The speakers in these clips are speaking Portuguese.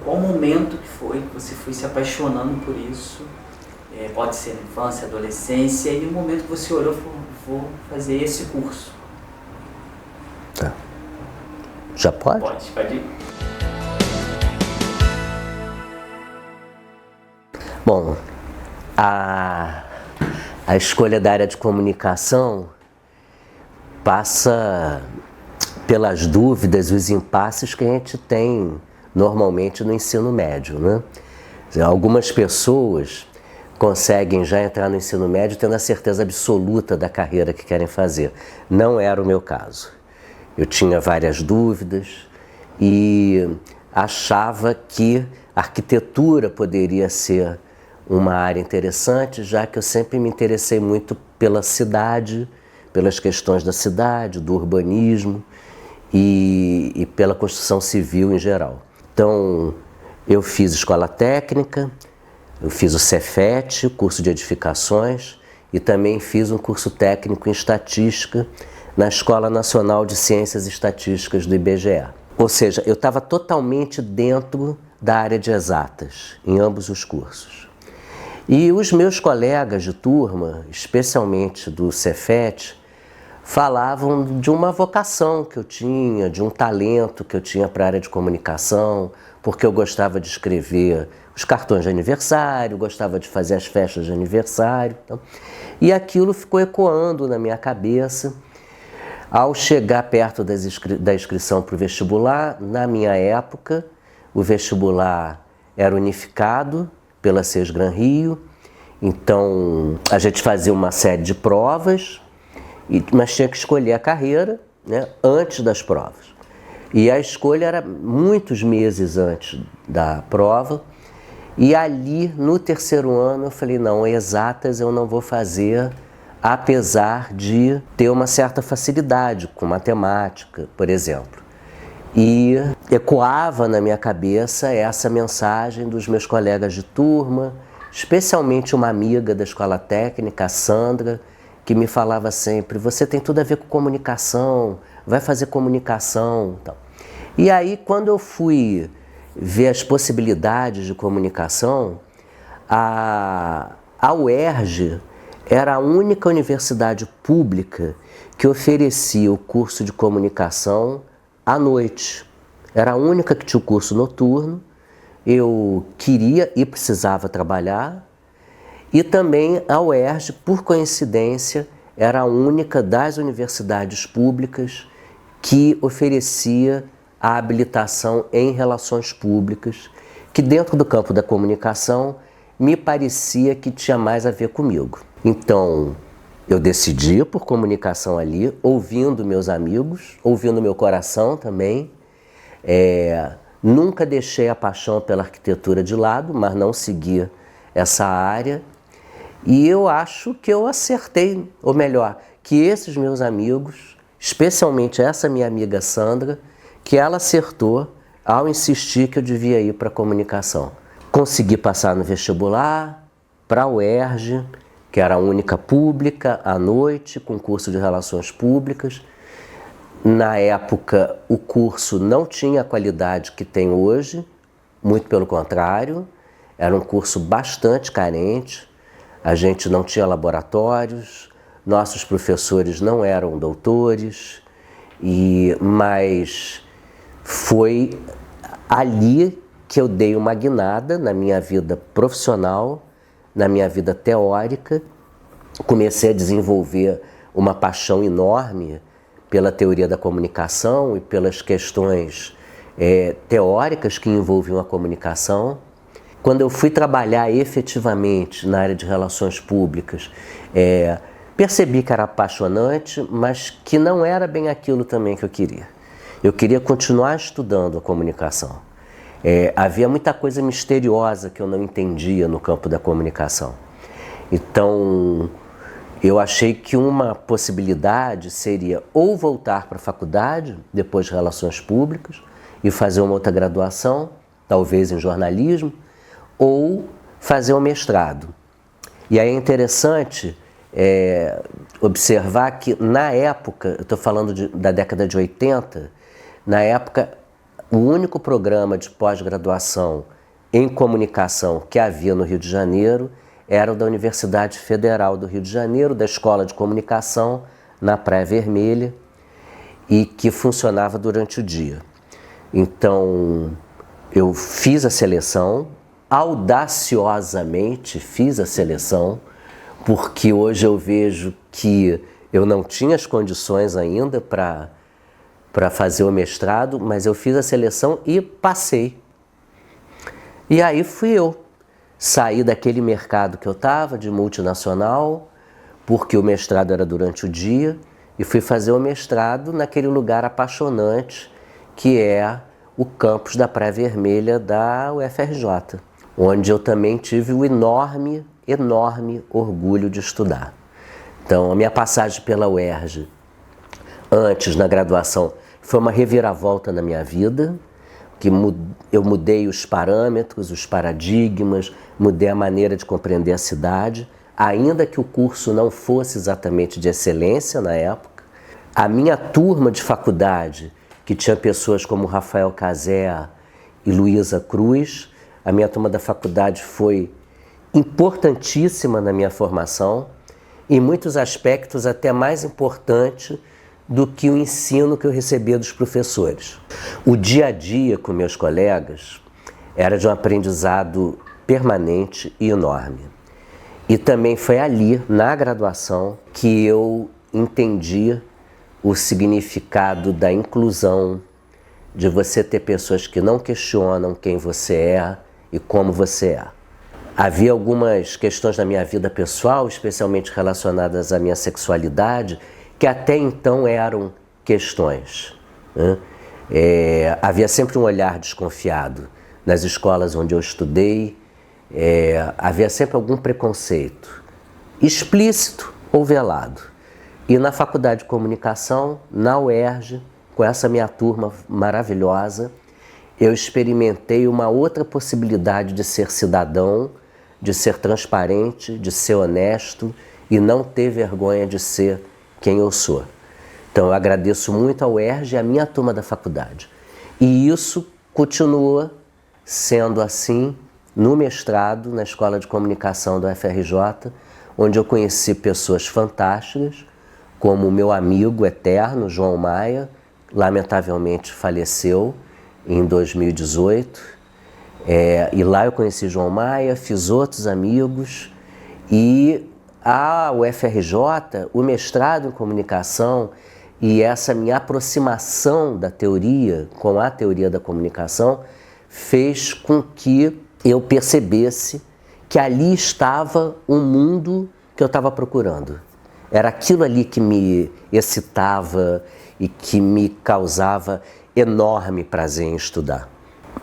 qual momento que foi que você foi se apaixonando por isso? Pode ser na infância, adolescência, e no momento que você olhou e falou, vou fazer esse curso. Tá. Já pode? Pode ir. Bom, a escolha da área de comunicação passa pelas dúvidas e os impasses que a gente tem normalmente no ensino médio, né? Algumas pessoas conseguem já entrar no ensino médio tendo a certeza absoluta da carreira que querem fazer. Não era o meu caso. Eu tinha várias dúvidas e achava que a arquitetura poderia ser uma área interessante, já que eu sempre me interessei muito pela cidade, pelas questões da cidade, do urbanismo e pela construção civil em geral. Então, eu fiz escola técnica, eu fiz o Cefet, curso de edificações, e também fiz um curso técnico em estatística na Escola Nacional de Ciências e Estatísticas do IBGE. Ou seja, eu estava totalmente dentro da área de exatas, em ambos os cursos. E os meus colegas de turma, especialmente do Cefet, falavam de uma vocação que eu tinha, de um talento que eu tinha para a área de comunicação, porque eu gostava de escrever os cartões de aniversário, gostava de fazer as festas de aniversário. Então, e aquilo ficou ecoando na minha cabeça. Ao chegar perto da inscrição para o vestibular, na minha época, o vestibular era unificado pela Sesgran Rio, então a gente fazia uma série de provas, mas tinha que escolher a carreira, né, antes das provas. E a escolha era muitos meses antes da prova, e ali no terceiro ano eu falei, não, exatas eu não vou fazer, apesar de ter uma certa facilidade com matemática, por exemplo. E ecoava na minha cabeça essa mensagem dos meus colegas de turma, especialmente uma amiga da escola técnica, a Sandra, que me falava sempre, você tem tudo a ver com comunicação, vai fazer comunicação. Então. E aí, quando eu fui ver as possibilidades de comunicação, a UERJ era a única universidade pública que oferecia o curso de comunicação à noite. Era a única que tinha o curso noturno. Eu queria e precisava trabalhar. E também a UERJ, por coincidência, era a única das universidades públicas que oferecia a habilitação em relações públicas, que dentro do campo da comunicação me parecia que tinha mais a ver comigo. Então, eu decidi por comunicação ali, ouvindo meus amigos, ouvindo meu coração também. Nunca deixei a paixão pela arquitetura de lado, mas não segui essa área. E eu acho que eu acertei, ou melhor, que esses meus amigos, especialmente essa minha amiga Sandra, que ela acertou ao insistir que eu devia ir para a comunicação. Consegui passar no vestibular, para a UERJ, que era a única pública, à noite, com curso de Relações Públicas. Na época, o curso não tinha a qualidade que tem hoje, muito pelo contrário, era um curso bastante carente, a gente não tinha laboratórios, nossos professores não eram doutores, mas foi ali que eu dei uma guinada na minha vida profissional, na minha vida teórica, comecei a desenvolver uma paixão enorme pela teoria da comunicação e pelas questões teóricas que envolviam a comunicação. Quando eu fui trabalhar efetivamente na área de relações públicas, percebi que era apaixonante, mas que não era bem aquilo também que eu queria. Eu queria continuar estudando a comunicação. Havia muita coisa misteriosa que eu não entendia no campo da comunicação. Então, eu achei que uma possibilidade seria ou voltar para a faculdade, depois de Relações Públicas, e fazer uma outra graduação, talvez em jornalismo, ou fazer um mestrado. E aí é interessante observar que na época, eu estou falando da década de 80, na época o único programa de pós-graduação em comunicação que havia no Rio de Janeiro era o da Universidade Federal do Rio de Janeiro, da Escola de Comunicação, na Praia Vermelha, e que funcionava durante o dia. Então, eu fiz a seleção, audaciosamente fiz a seleção, porque hoje eu vejo que eu não tinha as condições ainda para fazer o mestrado, mas eu fiz a seleção e passei. E aí fui eu. Saí daquele mercado que eu estava, de multinacional, porque o mestrado era durante o dia, e fui fazer o mestrado naquele lugar apaixonante que é o campus da Praia Vermelha da UFRJ, onde eu também tive o enorme orgulho de estudar. Então, a minha passagem pela UERJ, antes, na graduação, foi uma reviravolta na minha vida, que eu mudei os parâmetros, os paradigmas, mudei a maneira de compreender a cidade, ainda que o curso não fosse exatamente de excelência na época. A minha turma de faculdade, que tinha pessoas como Rafael Cazé e Luísa Cruz, a minha turma da faculdade foi importantíssima na minha formação, em muitos aspectos até mais importante do que o ensino que eu recebia dos professores. O dia a dia com meus colegas era de um aprendizado permanente e enorme. E também foi ali, na graduação, que eu entendi o significado da inclusão, de você ter pessoas que não questionam quem você é e como você é. Havia algumas questões na minha vida pessoal, especialmente relacionadas à minha sexualidade, que até então eram questões, né? Havia sempre um olhar desconfiado nas escolas onde eu estudei, havia sempre algum preconceito, explícito ou velado. E na Faculdade de Comunicação, na UERJ, com essa minha turma maravilhosa, eu experimentei uma outra possibilidade de ser cidadão, de ser transparente, de ser honesto e não ter vergonha de ser quem eu sou. Então eu agradeço muito ao UERJ e à minha turma da faculdade. E isso continua sendo assim no mestrado, na Escola de Comunicação da UFRJ, onde eu conheci pessoas fantásticas, como o meu amigo eterno, João Maia, lamentavelmente faleceu em 2018. E lá eu conheci João Maia, fiz outros amigos e a UFRJ, o mestrado em comunicação e essa minha aproximação da teoria com a teoria da comunicação fez com que eu percebesse que ali estava o mundo que eu estava procurando. Era aquilo ali que me excitava e que me causava enorme prazer em estudar.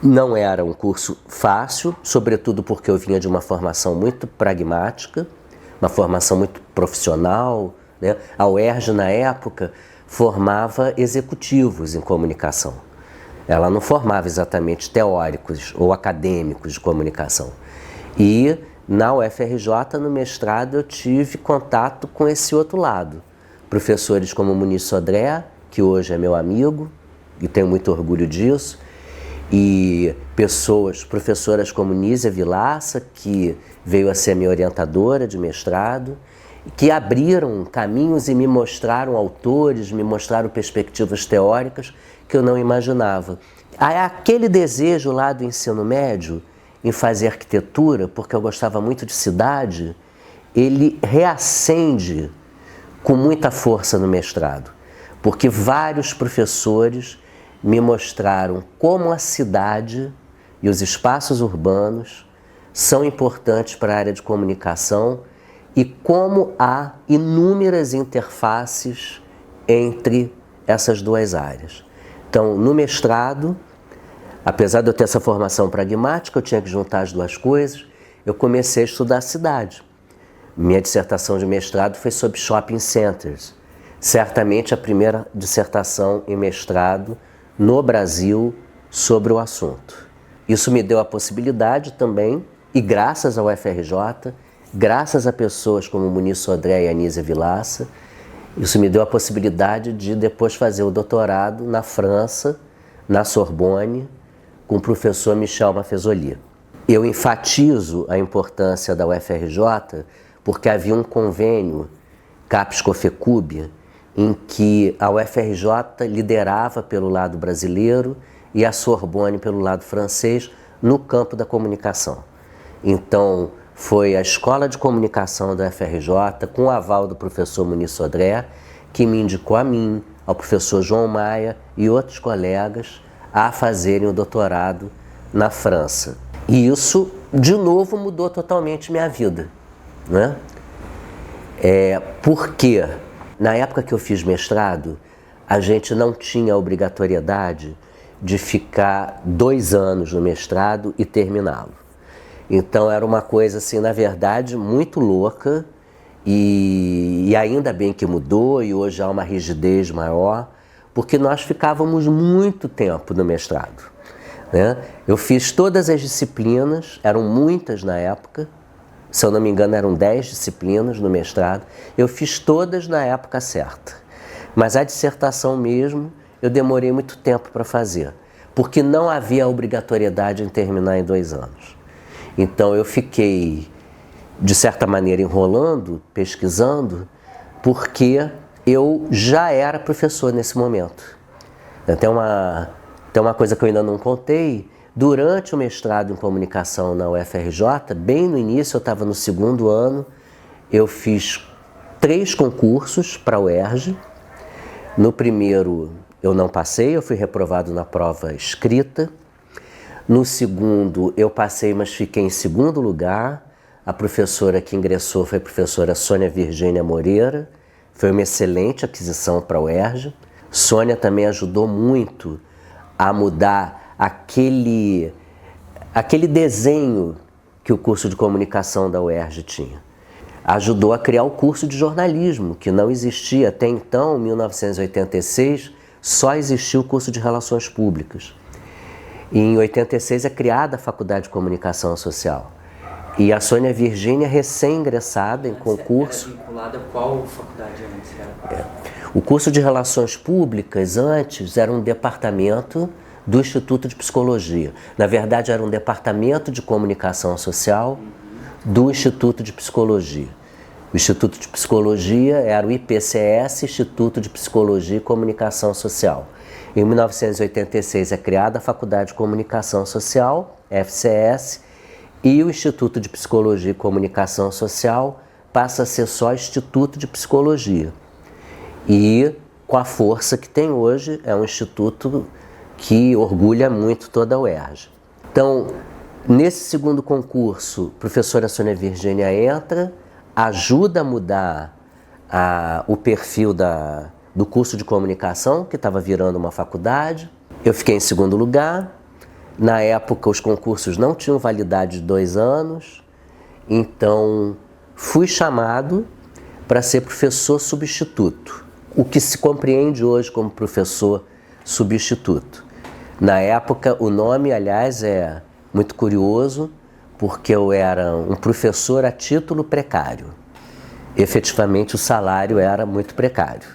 Não era um curso fácil, sobretudo porque eu vinha de uma formação muito pragmática, uma formação muito profissional, né? A UERJ, na época, formava executivos em comunicação. Ela não formava exatamente teóricos ou acadêmicos de comunicação. E na UFRJ, no mestrado, eu tive contato com esse outro lado. Professores como Muniz Sodré, que hoje é meu amigo, e tenho muito orgulho disso, e professoras como Nízia Vilaça, que veio a ser minha orientadora de mestrado, que abriram caminhos e me mostraram autores, me mostraram perspectivas teóricas que eu não imaginava. Aquele desejo lá do ensino médio em fazer arquitetura, porque eu gostava muito de cidade, ele reacende com muita força no mestrado, porque vários professores me mostraram como a cidade e os espaços urbanos são importantes para a área de comunicação e como há inúmeras interfaces entre essas duas áreas. Então, no mestrado, apesar de eu ter essa formação pragmática, eu tinha que juntar as duas coisas, eu comecei a estudar a cidade. Minha dissertação de mestrado foi sobre shopping centers. Certamente a primeira dissertação em mestrado no Brasil sobre o assunto. Isso me deu a possibilidade também, e graças ao UFRJ, graças a pessoas como Muniz Sodré e Anísia Vilaça, isso me deu a possibilidade de depois fazer o doutorado na França, na Sorbonne, com o professor Michel Maffezoli. Eu enfatizo a importância da UFRJ porque havia um convênio CAPES-COFECUB em que a UFRJ liderava pelo lado brasileiro e a Sorbonne pelo lado francês no campo da comunicação. Então, foi a Escola de Comunicação da UFRJ, com o aval do professor Muniz Sodré, que me indicou a mim, ao professor João Maia e outros colegas a fazerem o doutorado na França. E isso, de novo, mudou totalmente minha vida, né? Porque, na época que eu fiz mestrado, a gente não tinha a obrigatoriedade de ficar 2 anos no mestrado e terminá-lo. Então era uma coisa, assim, na verdade, muito louca e ainda bem que mudou e hoje há uma rigidez maior, porque nós ficávamos muito tempo no mestrado, né? Eu fiz todas as disciplinas, eram muitas na época, se eu não me engano eram 10 disciplinas no mestrado, eu fiz todas na época certa. Mas a dissertação mesmo, eu demorei muito tempo para fazer, porque não havia obrigatoriedade em terminar em 2 anos. Então eu fiquei, de certa maneira, enrolando, pesquisando, porque eu já era professor nesse momento. Tem uma coisa que eu ainda não contei. Durante o mestrado em comunicação na UFRJ, bem no início, eu estava no 2º ano, eu fiz 3 concursos para a UERJ. No primeiro eu não passei, eu fui reprovado na prova escrita. No segundo eu passei, mas fiquei em 2º lugar. A professora que ingressou foi a professora Sônia Virgínia Moreira. Foi uma excelente aquisição para a UERJ. Sônia também ajudou muito a mudar aquele desenho que o curso de comunicação da UERJ tinha. Ajudou a criar o curso de jornalismo, que não existia até então, em 1986, só existia o curso de relações públicas. E em 86 é criada a Faculdade de Comunicação Social. E a Sônia Virgínia, recém-ingressada em concurso... Era vinculada a qual faculdade antes era? O curso de Relações Públicas, antes, era um departamento do Instituto de Psicologia. Na verdade, era um departamento de comunicação social do Instituto de Psicologia. O Instituto de Psicologia era o IPCS, Instituto de Psicologia e Comunicação Social. Em 1986 é criada a Faculdade de Comunicação Social, FCS, e o Instituto de Psicologia e Comunicação Social passa a ser só Instituto de Psicologia. E, com a força que tem hoje, é um instituto que orgulha muito toda a UERJ. Então, nesse segundo concurso, a professora Sônia Virgínia entra, ajuda a mudar o perfil do curso de comunicação, que estava virando uma faculdade. Eu fiquei em 2º lugar. Na época, os concursos não tinham validade de 2 anos, então fui chamado para ser professor substituto, o que se compreende hoje como professor substituto. Na época, o nome, aliás, é muito curioso, porque eu era um professor a título precário. Efetivamente, o salário era muito precário,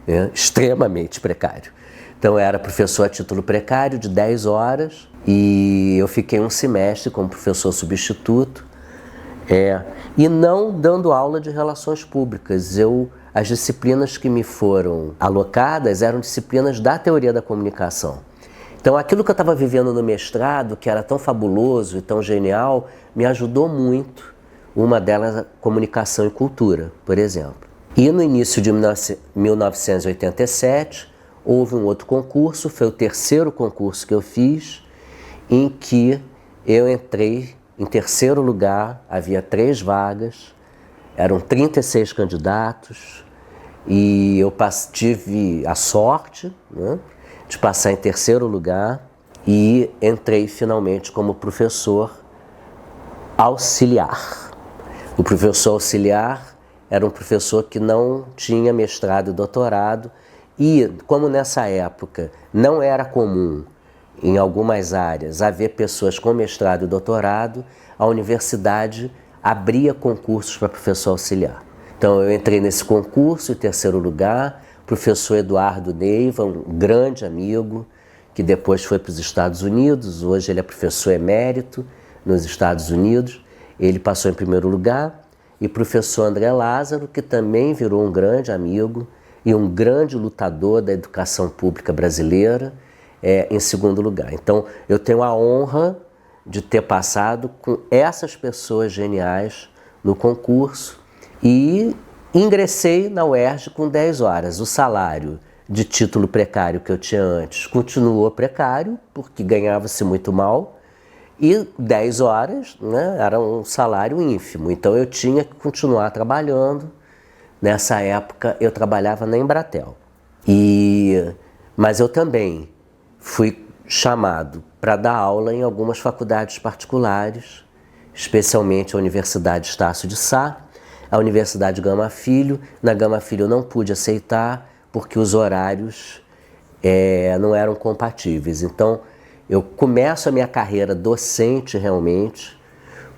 né? Extremamente precário. Então, eu era professor a título precário de 10 horas e eu fiquei um semestre como professor substituto e não dando aula de relações públicas. As disciplinas que me foram alocadas eram disciplinas da teoria da comunicação. Então, aquilo que eu estava vivendo no mestrado, que era tão fabuloso e tão genial, me ajudou muito. Uma delas, a comunicação e cultura, por exemplo. E no início de 1987, houve um outro concurso, foi o 3º concurso que eu fiz, em que eu entrei em 3º lugar, havia 3 vagas, eram 36 candidatos, e eu tive a sorte, né, de passar em 3º lugar e entrei finalmente como professor auxiliar. O professor auxiliar era um professor que não tinha mestrado e doutorado e, como nessa época não era comum em algumas áreas haver pessoas com mestrado e doutorado, a universidade abria concursos para professor auxiliar. Então eu entrei nesse concurso em 3º lugar, professor Eduardo Neiva, um grande amigo, que depois foi para os Estados Unidos, hoje ele é professor emérito nos Estados Unidos, ele passou em primeiro lugar, e professor André Lázaro, que também virou um grande amigo e um grande lutador da educação pública brasileira, em segundo lugar. Então, eu tenho a honra de ter passado com essas pessoas geniais no concurso e ingressei na UERJ com 10 horas. O salário de título precário que eu tinha antes continuou precário, porque ganhava-se muito mal, e 10 horas, né, era um salário ínfimo, então eu tinha que continuar trabalhando. Nessa época eu trabalhava na Embratel, mas eu também fui chamado para dar aula em algumas faculdades particulares, especialmente a Universidade Estácio de Sá, a Universidade Gama Filho. Na Gama Filho eu não pude aceitar porque os horários não eram compatíveis. Então eu começo a minha carreira docente realmente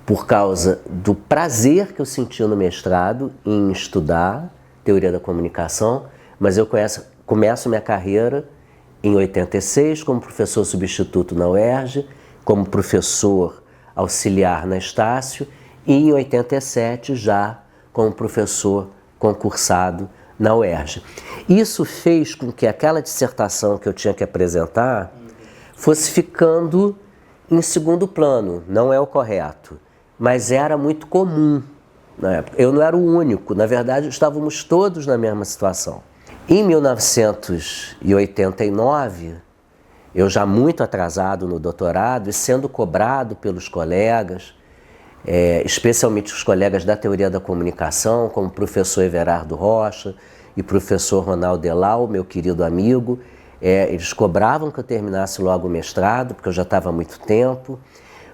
por causa do prazer que eu senti no mestrado em estudar teoria da comunicação, mas eu começo minha carreira em 86 como professor substituto na UERJ, como professor auxiliar na Estácio, e em 87 já como professor concursado na UERJ. Isso fez com que aquela dissertação que eu tinha que apresentar fosse ficando em segundo plano. Não é o correto, mas era muito comum na época. Eu não era o único, na verdade estávamos todos na mesma situação. Em 1989, eu já muito atrasado no doutorado e sendo cobrado pelos colegas, especialmente os colegas da teoria da comunicação, como o professor Everardo Rocha e professor Ronaldo Delau, meu querido amigo, eles cobravam que eu terminasse logo o mestrado, porque eu já estava há muito tempo,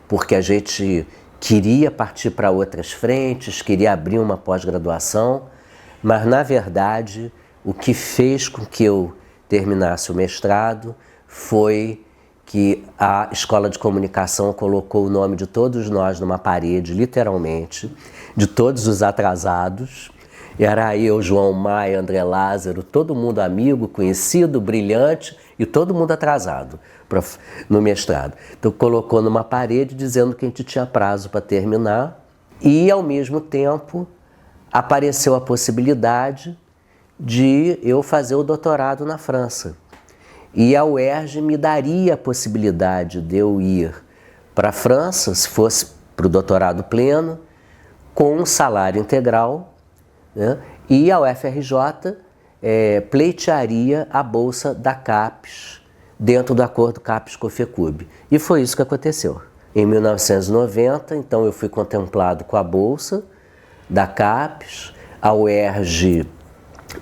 porque a gente queria partir para outras frentes, queria abrir uma pós-graduação, mas na verdade o que fez com que eu terminasse o mestrado foi que a Escola de Comunicação colocou o nome de todos nós numa parede, literalmente, de todos os atrasados. Era eu, João Maia, André Lázaro, todo mundo amigo, conhecido, brilhante e todo mundo atrasado no mestrado. Então colocou numa parede dizendo que a gente tinha prazo para terminar e, ao mesmo tempo, apareceu a possibilidade de eu fazer o doutorado na França. E a UERJ me daria a possibilidade de eu ir para a França, se fosse para o doutorado pleno, com um salário integral, né? E a UFRJ pleitearia a bolsa da CAPES, dentro do acordo CAPES-COFECUB. E foi isso que aconteceu. Em 1990, então, eu fui contemplado com a bolsa da CAPES, a UERJ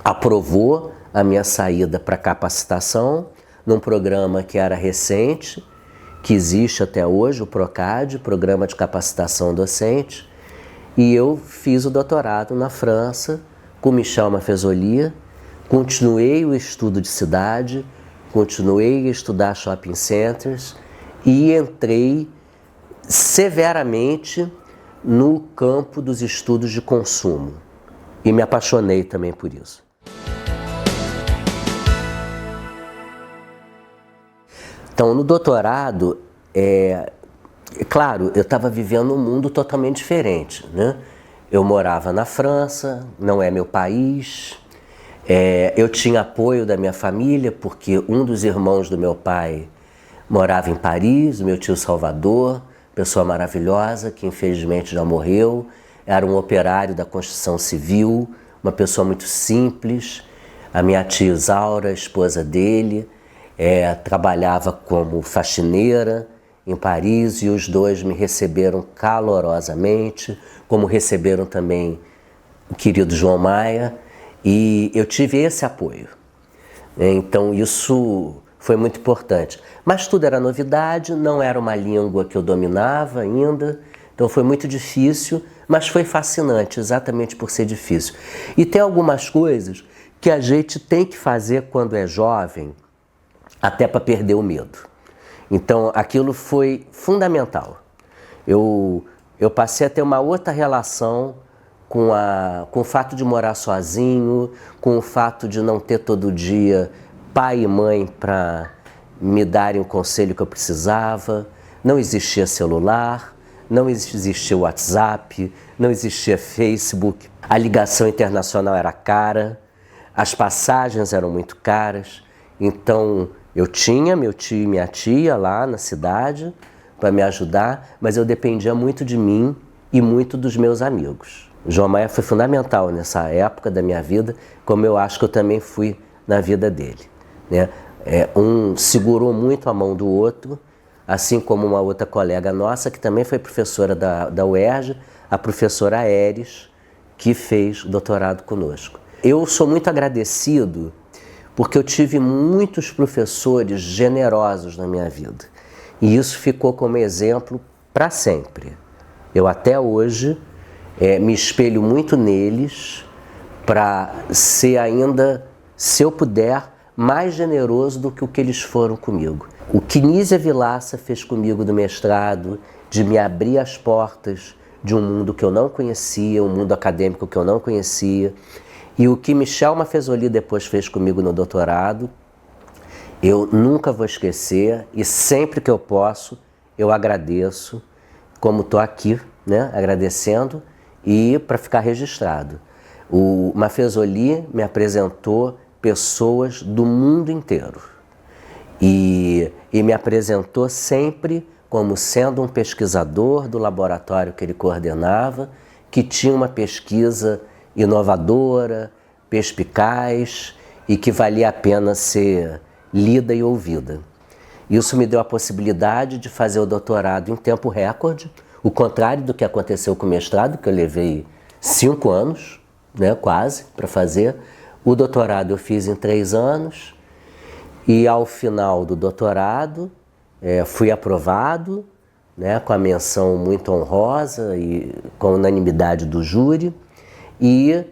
aprovou a minha saída para capacitação num programa que era recente, que existe até hoje, o PROCAD, Programa de Capacitação Docente, e eu fiz o doutorado na França com Michel Maffezoli, continuei o estudo de cidade, continuei a estudar shopping centers e entrei severamente no campo dos estudos de consumo. E me apaixonei também por isso. Então, no doutorado, claro, eu estava vivendo um mundo totalmente diferente, né? Eu morava na França, não é meu país. Eu tinha apoio da minha família, porque um dos irmãos do meu pai morava em Paris, meu tio Salvador, pessoa maravilhosa, que infelizmente já morreu. Era um operário da construção civil, uma pessoa muito simples. A minha tia Isaura, a esposa dele, trabalhava como faxineira em Paris e os dois me receberam calorosamente, como receberam também o querido João Maia, e eu tive esse apoio. Então isso foi muito importante. Mas tudo era novidade, não era uma língua que eu dominava ainda, então foi muito difícil, mas foi fascinante, exatamente por ser difícil. E tem algumas coisas que a gente tem que fazer quando é jovem, até para perder o medo. Então aquilo foi fundamental. Eu passei a ter uma outra relação com o fato de morar sozinho, com o fato de não ter todo dia pai e mãe para me darem o conselho que eu precisava, não existia celular, não existia WhatsApp, não existia Facebook, a ligação internacional era cara, as passagens eram muito caras, então eu tinha meu tio e minha tia lá na cidade para me ajudar, mas eu dependia muito de mim e muito dos meus amigos. João Maia foi fundamental nessa época da minha vida, como eu acho que eu também fui na vida dele, né? Um segurou muito a mão do outro, assim como uma outra colega nossa, que também foi professora da UERJ, a professora Aeres, que fez doutorado conosco. Eu sou muito agradecido porque eu tive muitos professores generosos na minha vida. E isso ficou como exemplo para sempre. Eu até hoje me espelho muito neles para ser ainda, se eu puder, mais generoso do que o que eles foram comigo. O que Nízia Vilaça fez comigo do mestrado, de me abrir as portas de um mundo que eu não conhecia, um mundo acadêmico que eu não conhecia, e o que Michel Maffezoli depois fez comigo no doutorado, eu nunca vou esquecer, e sempre que eu posso, eu agradeço, como estou aqui, né, agradecendo, e para ficar registrado. O Maffezoli me apresentou pessoas do mundo inteiro e me apresentou sempre como sendo um pesquisador do laboratório que ele coordenava, que tinha uma pesquisa inovadora, perspicaz e que valia a pena ser lida e ouvida. Isso me deu a possibilidade de fazer o doutorado em tempo recorde, o contrário do que aconteceu com o mestrado, que eu levei 5 anos, né, quase, para fazer. O doutorado eu fiz em 3 anos e ao final do doutorado fui aprovado, né, com a menção muito honrosa e com a unanimidade do júri, e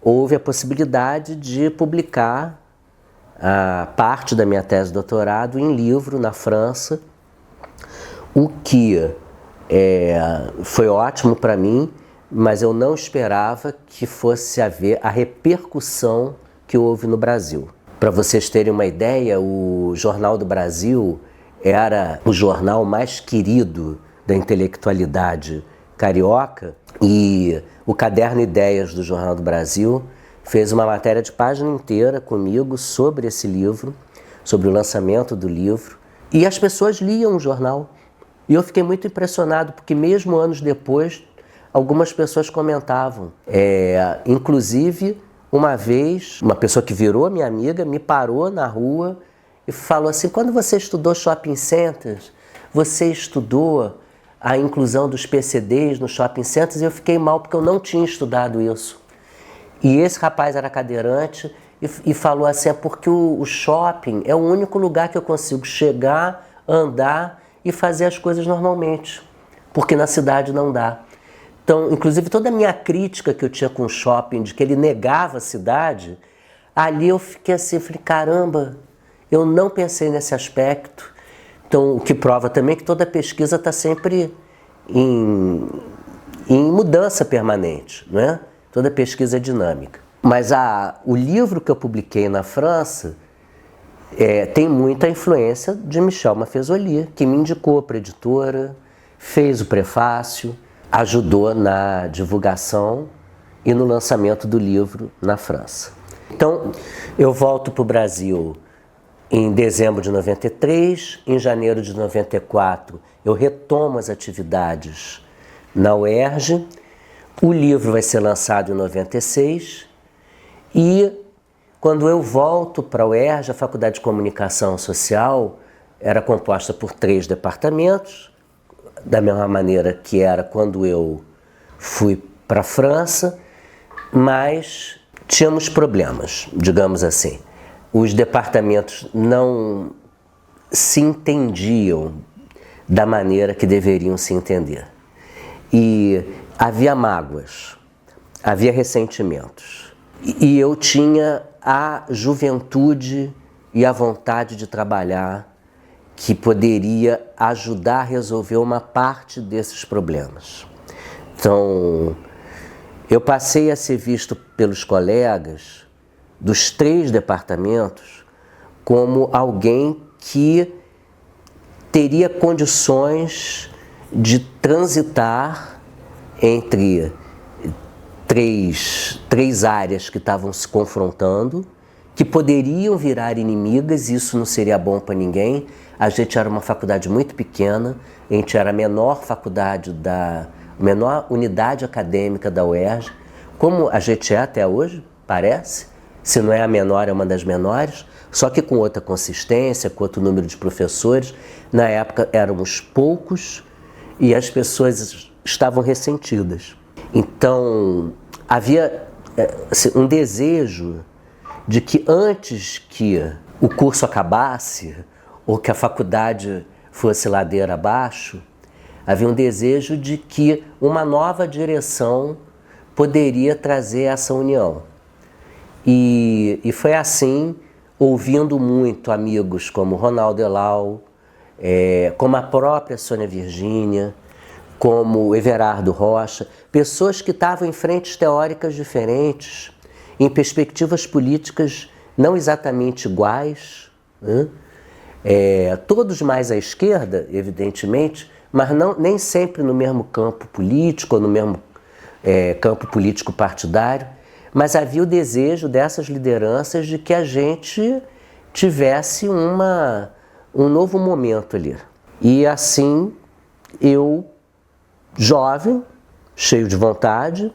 houve a possibilidade de publicar a parte da minha tese de doutorado em livro na França, o que foi ótimo para mim, mas eu não esperava que fosse haver a repercussão que houve no Brasil. Para vocês terem uma ideia, o Jornal do Brasil era o jornal mais querido da intelectualidade carioca, e o Caderno Ideias do Jornal do Brasil fez uma matéria de página inteira comigo sobre esse livro, sobre o lançamento do livro, e as pessoas liam o jornal. E eu fiquei muito impressionado, porque mesmo anos depois, algumas pessoas comentavam. Inclusive, uma vez, uma pessoa que virou minha amiga me parou na rua e falou assim: quando você estudou shopping centers, você estudou a inclusão dos PCDs nos shopping centers? E eu fiquei mal porque eu não tinha estudado isso. E esse rapaz era cadeirante e falou assim: é porque o shopping é o único lugar que eu consigo chegar, andar e fazer as coisas normalmente, porque na cidade não dá. Então, inclusive, toda a minha crítica que eu tinha com o shopping, de que ele negava a cidade, ali eu fiquei assim, falei, caramba, eu não pensei nesse aspecto. Então, o que prova também que toda pesquisa está sempre em mudança permanente, não é? Toda pesquisa é dinâmica. Mas o livro que eu publiquei na França tem muita influência de Michel Maffezoli, que me indicou para a editora, fez o prefácio, ajudou na divulgação e no lançamento do livro na França. Então, eu volto para o Brasil em dezembro de 93, em janeiro de 94 eu retomo as atividades na UERJ, o livro vai ser lançado em 96 e quando eu volto para a UERJ, a Faculdade de Comunicação Social era composta por 3 departamentos, da mesma maneira que era quando eu fui para a França, mas tínhamos problemas, digamos assim. Os departamentos não se entendiam da maneira que deveriam se entender. E havia mágoas, havia ressentimentos. E eu tinha a juventude e a vontade de trabalhar que poderia ajudar a resolver uma parte desses problemas. Então, eu passei a ser visto pelos colegas dos 3 departamentos como alguém que teria condições de transitar entre três áreas que estavam se confrontando, que poderiam virar inimigas, e isso não seria bom para ninguém. A gente era uma faculdade muito pequena, a gente era a menor faculdade, menor unidade acadêmica da UERJ, como a gente é até hoje, parece. Se não é a menor, é uma das menores, só que com outra consistência, com outro número de professores. Na época éramos poucos e as pessoas estavam ressentidas. Então havia assim, um desejo de que antes que o curso acabasse ou que a faculdade fosse ladeira abaixo, havia um desejo de que uma nova direção poderia trazer essa união. E foi assim, ouvindo muito amigos como Ronaldo Elau, como a própria Sônia Virgínia, como Everardo Rocha, pessoas que estavam em frentes teóricas diferentes, em perspectivas políticas não exatamente iguais, né? Todos mais à esquerda, evidentemente, mas nem sempre no mesmo campo político ou no mesmo campo político partidário, mas havia o desejo dessas lideranças de que a gente tivesse um novo momento ali. E assim, eu, jovem, cheio de vontade,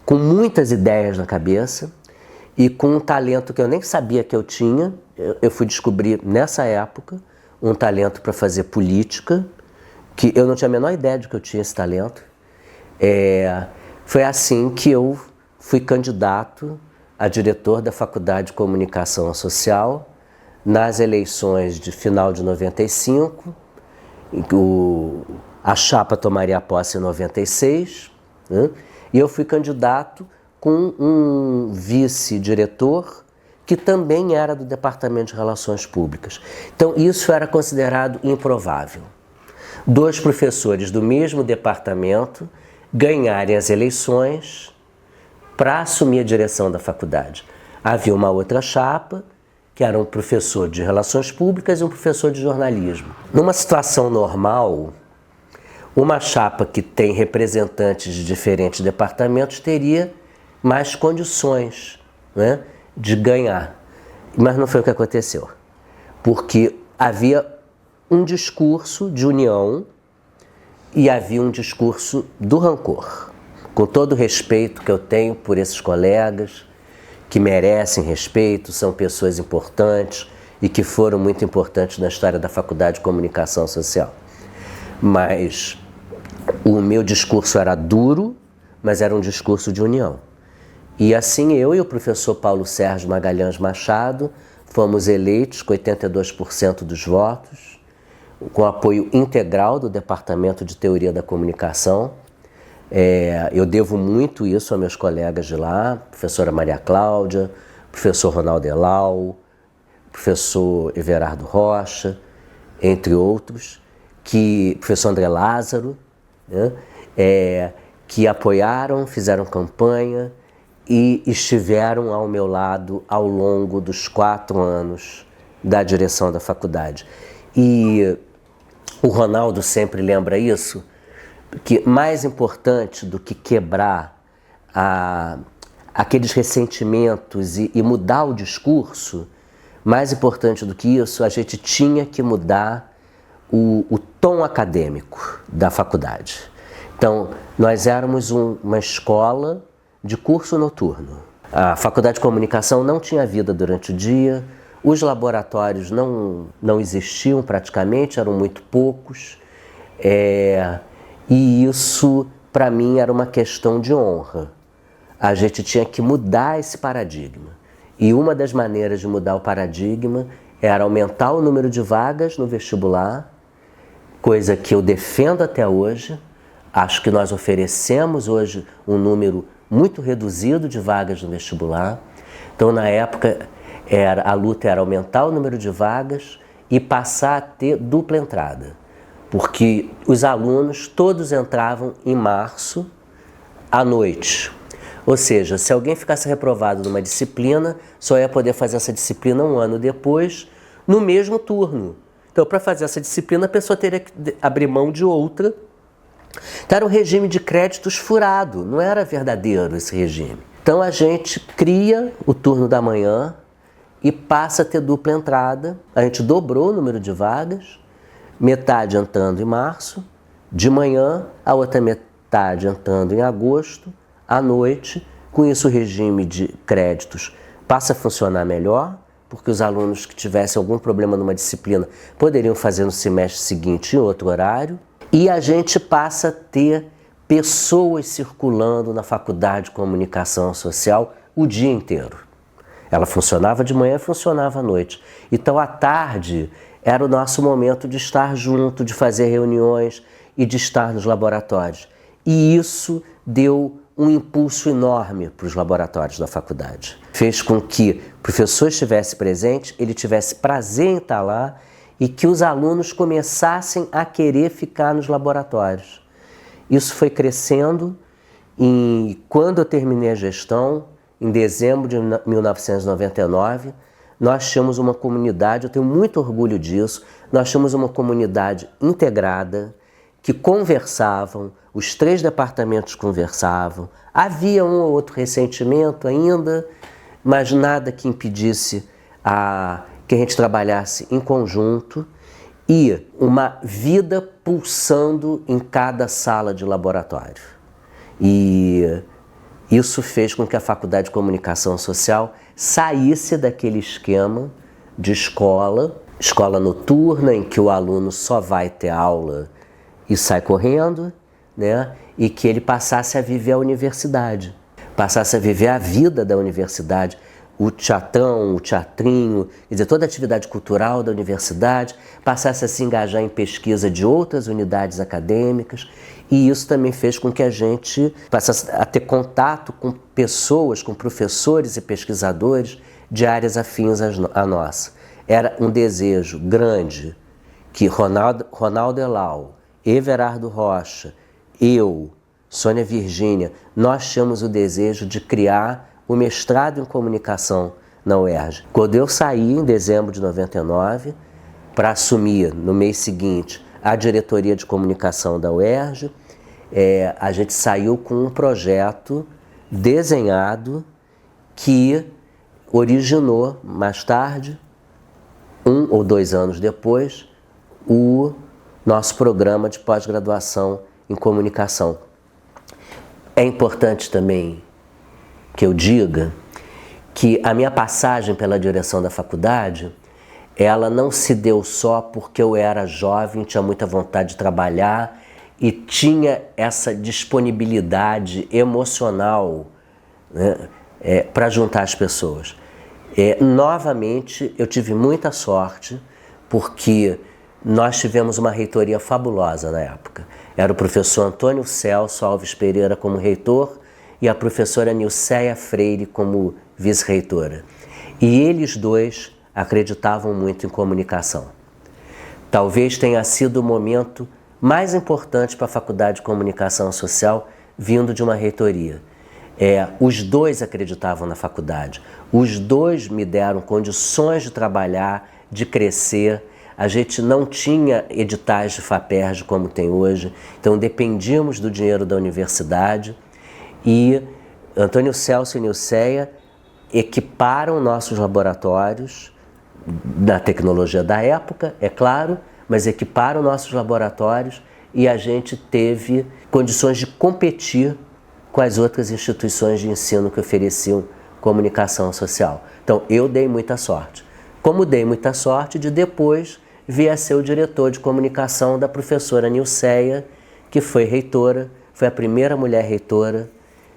com muitas ideias na cabeça e com um talento que eu nem sabia que eu tinha, eu fui descobrir nessa época um talento para fazer política, que eu não tinha a menor ideia de que eu tinha esse talento. Foi assim que eu fui candidato a diretor da Faculdade de Comunicação Social nas eleições de final de 95, a chapa tomaria posse em 96, né? E eu fui candidato com um vice-diretor que também era do Departamento de Relações Públicas. Então isso era considerado improvável. 2 professores do mesmo departamento ganharem as eleições para assumir a direção da faculdade. Havia uma outra chapa, que era um professor de Relações Públicas e um professor de jornalismo. Numa situação normal, uma chapa que tem representantes de diferentes departamentos teria mais condições, né, de ganhar. Mas não foi o que aconteceu, porque havia um discurso de união e havia um discurso do rancor. Com todo o respeito que eu tenho por esses colegas, que merecem respeito, são pessoas importantes e que foram muito importantes na história da Faculdade de Comunicação Social. Mas o meu discurso era duro, mas era um discurso de união. E assim eu e o professor Paulo Sérgio Magalhães Machado fomos eleitos com 82% dos votos, com apoio integral do Departamento de Teoria da Comunicação. Eu devo muito isso a meus colegas de lá, professora Maria Cláudia, professor Ronaldo Elau, professor Everardo Rocha, entre outros, professor André Lázaro, né, que apoiaram, fizeram campanha e estiveram ao meu lado ao longo dos 4 anos da direção da faculdade. E o Ronaldo sempre lembra isso, que mais importante do que quebrar aqueles ressentimentos e mudar o discurso, mais importante do que isso, a gente tinha que mudar o tom acadêmico da faculdade. Então, nós éramos uma escola de curso noturno. A Faculdade de Comunicação não tinha vida durante o dia, os laboratórios não existiam praticamente, eram muito poucos, e isso, para mim, era uma questão de honra. A gente tinha que mudar esse paradigma. E uma das maneiras de mudar o paradigma era aumentar o número de vagas no vestibular, coisa que eu defendo até hoje. Acho que nós oferecemos hoje um número muito reduzido de vagas no vestibular. Então, na época, a luta era aumentar o número de vagas e passar a ter dupla entrada. Porque os alunos todos entravam em março à noite. Ou seja, se alguém ficasse reprovado numa disciplina, só ia poder fazer essa disciplina um ano depois, no mesmo turno. Então, para fazer essa disciplina, a pessoa teria que abrir mão de outra. Então, era um regime de créditos furado, não era verdadeiro esse regime. Então, a gente cria o turno da manhã e passa a ter dupla entrada. A gente dobrou o número de vagas, metade entrando em março, de manhã, a outra metade entrando em agosto, à noite. Com isso, o regime de créditos passa a funcionar melhor, porque os alunos que tivessem algum problema numa disciplina poderiam fazer no semestre seguinte em outro horário. E a gente passa a ter pessoas circulando na Faculdade de Comunicação Social o dia inteiro. Ela funcionava de manhã e funcionava à noite. Então, à tarde, era o nosso momento de estar junto, de fazer reuniões e de estar nos laboratórios. E isso deu um impulso enorme para os laboratórios da faculdade. Fez com que o professor estivesse presente, ele tivesse prazer em estar lá e que os alunos começassem a querer ficar nos laboratórios. Isso foi crescendo e quando eu terminei a gestão, em dezembro de 1999, nós tínhamos uma comunidade, eu tenho muito orgulho disso, nós tínhamos uma comunidade integrada, que conversavam, os 3 departamentos conversavam, havia um ou outro ressentimento ainda, mas nada que impedisse que a gente trabalhasse em conjunto e uma vida pulsando em cada sala de laboratório. E isso fez com que a Faculdade de Comunicação Social saísse daquele esquema de escola noturna, em que o aluno só vai ter aula e sai correndo, né? E que ele passasse a viver a universidade, passasse a viver a vida da universidade, o teatrão, o teatrinho, quer dizer, toda a atividade cultural da universidade, passasse a se engajar em pesquisa de outras unidades acadêmicas, e isso também fez com que a gente passasse a ter contato com pessoas, com professores e pesquisadores de áreas afins à nossa. Era um desejo grande que Ronaldo Elau, Everardo Rocha, eu, Sônia Virgínia, nós tínhamos o desejo de criar o mestrado em comunicação na UERJ. Quando eu saí em dezembro de 99 para assumir no mês seguinte a diretoria de comunicação da UERJ, a gente saiu com um projeto desenhado que originou mais tarde, 1 ou 2 anos depois, o nosso programa de pós-graduação em comunicação. É importante também que eu diga que a minha passagem pela direção da faculdade, ela não se deu só porque eu era jovem, tinha muita vontade de trabalhar e tinha essa disponibilidade emocional, né, para juntar as pessoas. Novamente, eu tive muita sorte porque nós tivemos uma reitoria fabulosa na época. Era o professor Antônio Celso Alves Pereira como reitor e a professora Nilceia Freire como vice-reitora. E eles dois acreditavam muito em comunicação. Talvez tenha sido o momento mais importante para a Faculdade de Comunicação Social vindo de uma reitoria. Os dois acreditavam na faculdade, os dois me deram condições de trabalhar, de crescer. A gente não tinha editais de FAPERJ como tem hoje, então dependíamos do dinheiro da universidade e Antônio Celso e Nilceia equiparam nossos laboratórios na tecnologia da época, é claro, mas equiparam nossos laboratórios e a gente teve condições de competir com as outras instituições de ensino que ofereciam comunicação social. Então, eu dei muita sorte. Como dei muita sorte de depois vir a ser o diretor de comunicação da professora Nilceia, que foi reitora, foi a primeira mulher reitora,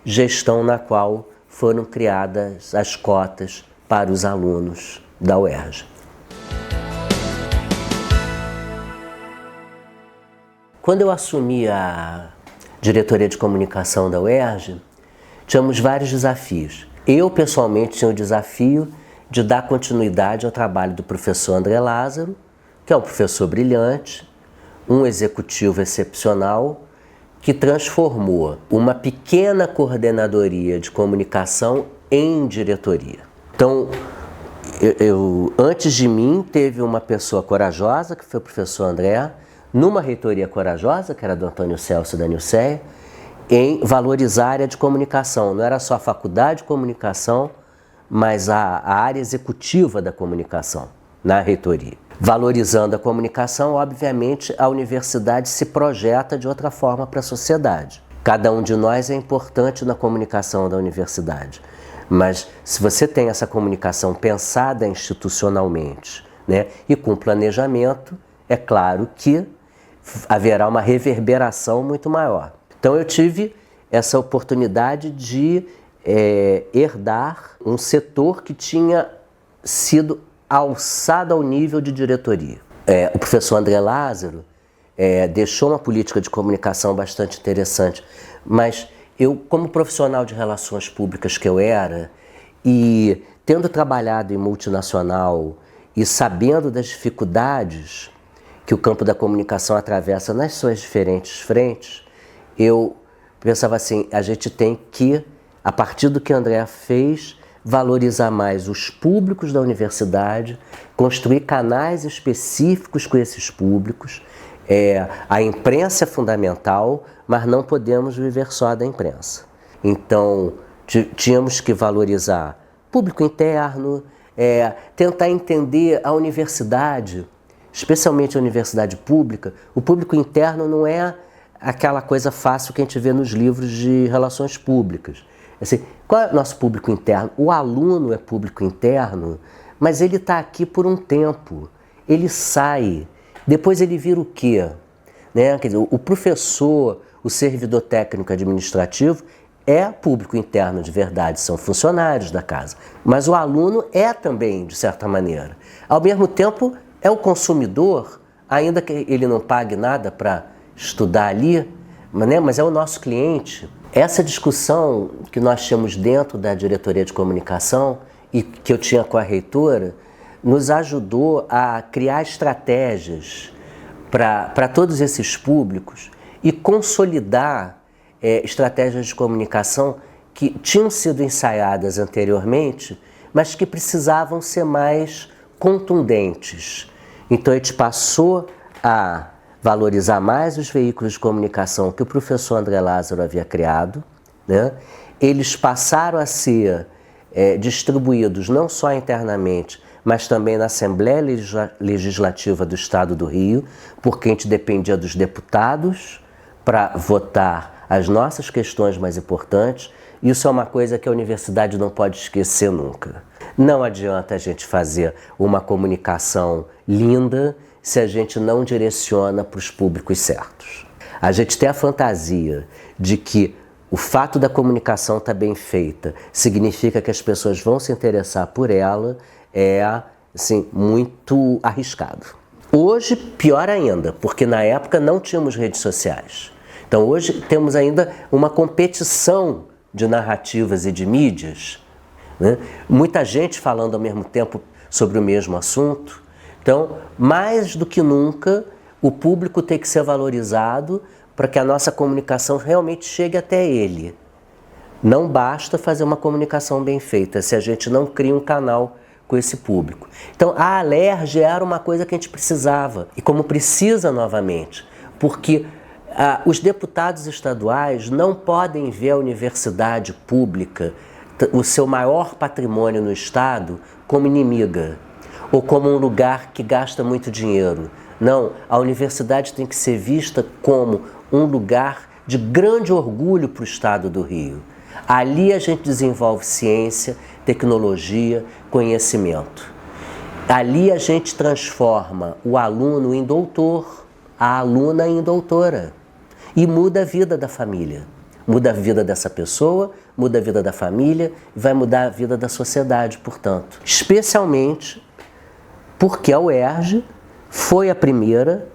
gestão na qual foram criadas as cotas para os alunos da UERJ. Quando eu assumi a diretoria de comunicação da UERJ, tínhamos vários desafios. Eu, pessoalmente, tinha o desafio de dar continuidade ao trabalho do professor André Lázaro, que é um professor brilhante, um executivo excepcional, que transformou uma pequena coordenadoria de comunicação em diretoria. Então, antes de mim, teve uma pessoa corajosa, que foi o professor André, numa reitoria corajosa, que era do Antônio Celso e da Nilceia, em valorizar a área de comunicação. Não era só a faculdade de comunicação, mas a área executiva da comunicação na reitoria. Valorizando a comunicação, obviamente, a universidade se projeta de outra forma para a sociedade. Cada um de nós é importante na comunicação da universidade. Mas se você tem essa comunicação pensada institucionalmente, né, e com planejamento, é claro que haverá uma reverberação muito maior. Então eu tive essa oportunidade de herdar um setor que tinha sido alçado ao nível de diretoria. O professor André Lázaro deixou uma política de comunicação bastante interessante, mas eu, como profissional de relações públicas que eu era, e tendo trabalhado em multinacional e sabendo das dificuldades que o campo da comunicação atravessa nas suas diferentes frentes, eu pensava assim, a gente tem que, a partir do que André fez, valorizar mais os públicos da universidade, construir canais específicos com esses públicos. A imprensa é fundamental, mas não podemos viver só da imprensa. Então, tínhamos que valorizar público interno, tentar entender a universidade, especialmente a universidade pública. O público interno não é aquela coisa fácil que a gente vê nos livros de relações públicas. Assim, qual é o nosso público interno? O aluno é público interno, mas ele está aqui por um tempo. Ele sai, depois ele vira o quê? Né? Quer dizer, o professor, o servidor técnico administrativo é público interno de verdade, são funcionários da casa. Mas o aluno é também, de certa maneira. Ao mesmo tempo, é o consumidor, ainda que ele não pague nada para estudar ali, mas é o nosso cliente. Essa discussão que nós tínhamos dentro da diretoria de comunicação e que eu tinha com a reitora, nos ajudou a criar estratégias para todos esses públicos e consolidar estratégias de comunicação que tinham sido ensaiadas anteriormente, mas que precisavam ser mais contundentes. Então a gente passou a valorizar mais os veículos de comunicação que o professor André Lázaro havia criado, né? Eles passaram a ser distribuídos não só internamente, mas também na Assembleia Legislativa do Estado do Rio, porque a gente dependia dos deputados para votar as nossas questões mais importantes. Isso é uma coisa que a universidade não pode esquecer nunca. Não adianta a gente fazer uma comunicação linda se a gente não direciona para os públicos certos. A gente tem a fantasia de que o fato da comunicação estar bem feita significa que as pessoas vão se interessar por ela, assim, muito arriscado. Hoje, pior ainda, porque na época não tínhamos redes sociais. Então hoje temos ainda uma competição de narrativas e de mídias, né? Muita gente falando ao mesmo tempo sobre o mesmo assunto. Então, mais do que nunca, o público tem que ser valorizado para que a nossa comunicação realmente chegue até ele. Não basta fazer uma comunicação bem feita se a gente não cria um canal com esse público. Então, a Alerj era uma coisa que a gente precisava, e como precisa novamente, porque os deputados estaduais não podem ver a universidade pública, o seu maior patrimônio no estado, como inimiga, ou como um lugar que gasta muito dinheiro. Não, a universidade tem que ser vista como um lugar de grande orgulho para o estado do Rio. Ali a gente desenvolve ciência, tecnologia, conhecimento. Ali a gente transforma o aluno em doutor, a aluna em doutora. E muda a vida da família. Muda a vida dessa pessoa, muda a vida da família e vai mudar a vida da sociedade, portanto. Especialmente porque a UERJ foi a primeira,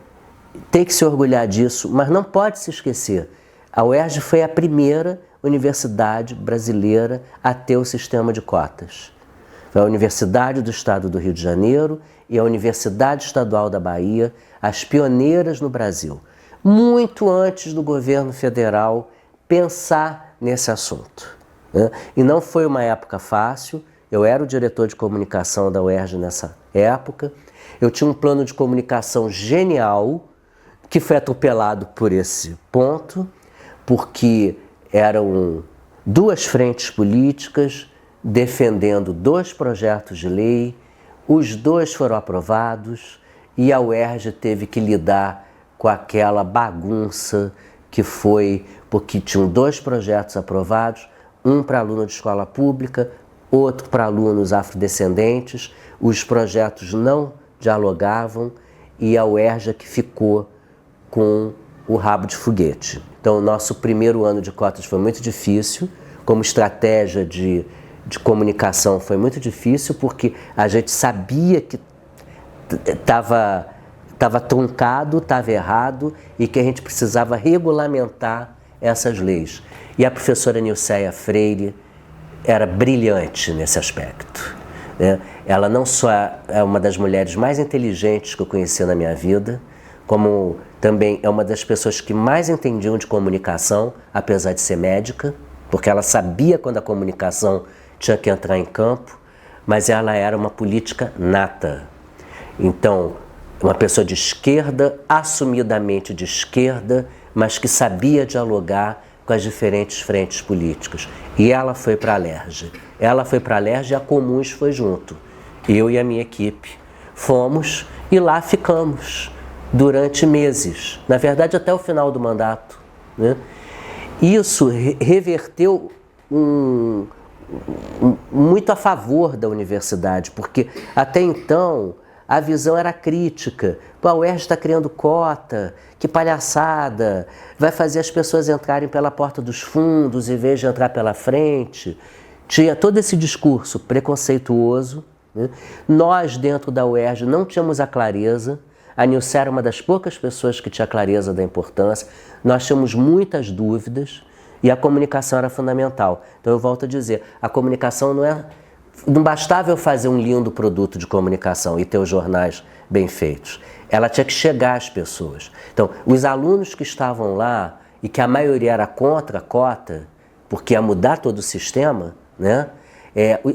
tem que se orgulhar disso, mas não pode se esquecer. A UERJ foi a primeira universidade brasileira a ter o sistema de cotas. Foi a Universidade do Estado do Rio de Janeiro e a Universidade Estadual da Bahia, as pioneiras no Brasil. muito antes do governo federal pensar nesse assunto, né? E não foi uma época fácil. Eu era o diretor de comunicação da UERJ nessa época. Eu tinha um plano de comunicação genial, que foi atropelado por esse ponto, porque eram duas frentes políticas defendendo dois projetos de lei, os dois foram aprovados e a UERJ teve que lidar com aquela bagunça que foi, porque tinham dois projetos aprovados, um para aluno de escola pública, outro para alunos afrodescendentes, os projetos não dialogavam e a UERJ que ficou com o rabo de foguete. Então, o nosso primeiro ano de cotas foi muito difícil, como estratégia de comunicação foi muito difícil, porque a gente sabia que estava truncado, estava errado e que a gente precisava regulamentar essas leis. E a professora Nilceia Freire era brilhante nesse aspecto, né? Ela não só é uma das mulheres mais inteligentes que eu conheci na minha vida, como também é uma das pessoas que mais entendiam de comunicação, apesar de ser médica, porque ela sabia quando a comunicação tinha que entrar em campo, mas ela era uma política nata. Então, uma pessoa de esquerda, assumidamente de esquerda, mas que sabia dialogar com as diferentes frentes políticas. E ela foi para a LERJ. Ela foi para a LERJ e a Comuns foi junto. Eu e a minha equipe fomos e lá ficamos durante meses. Na verdade, até o final do mandato, né? Isso reverteu muito a favor da universidade, porque até então a visão era crítica. Pô, a UERJ está criando cota, que palhaçada, vai fazer as pessoas entrarem pela porta dos fundos em vez de entrar pela frente. Tinha todo esse discurso preconceituoso, né? Nós, dentro da UERJ, não tínhamos a clareza. A Nilce era uma das poucas pessoas que tinha clareza da importância. Nós tínhamos muitas dúvidas e a comunicação era fundamental. Então eu volto a dizer, a comunicação não bastava eu fazer um lindo produto de comunicação e ter os jornais bem feitos. Ela tinha que chegar às pessoas. Então, os alunos que estavam lá, e que a maioria era contra a cota, porque ia mudar todo o sistema, né?